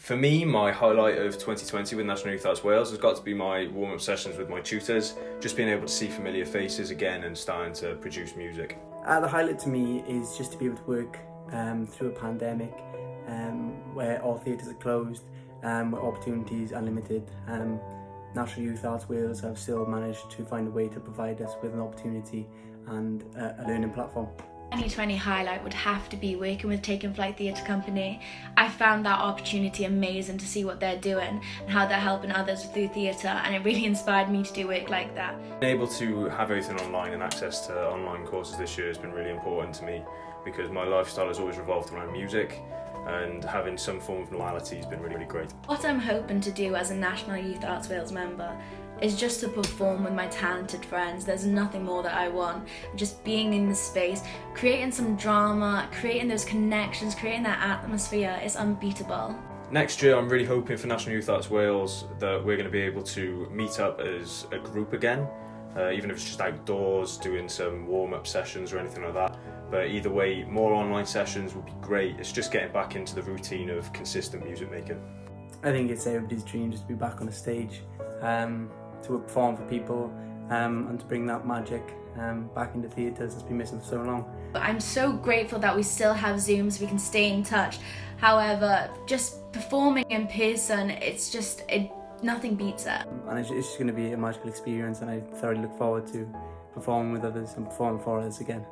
For me, my highlight of 2020 with National Youth Arts Wales has got to be my warm-up sessions with my tutors, just being able to see familiar faces again and starting to produce music. The highlight to me is just to be able to work through a pandemic where all theatres are closed, where opportunities are limited. National Youth Arts Wales have still managed to find a way to provide us with an opportunity and a learning platform. 2020 highlight would have to be working with Taken Flight Theatre Company. I found that opportunity amazing to see what they're doing and how they're helping others through theatre, and it really inspired me to do work like that. Being able to have everything online and access to online courses this year has been really important to me because my lifestyle has always revolved around music, and having some form of normality has been really, really great. What I'm hoping to do as a National Youth Arts Wales member is just to perform with my talented friends. There's nothing more that I want. Just being in the space, creating some drama, creating those connections, creating that atmosphere is unbeatable. Next year, I'm really hoping for National Youth Arts Wales that we're going to be able to meet up as a group again, even if it's just outdoors, doing some warm-up sessions or anything like that. But either way, more online sessions would be great. It's just getting back into the routine of consistent music making. I think it's everybody's dream just to be back on a stage, to perform for people, and to bring that magic back into theatres that's been missing for so long. I'm so grateful that we still have Zooms, we can stay in touch. However, just performing in person, nothing beats it. And it's just going to be a magical experience, and I thoroughly look forward to performing with others and performing for others again.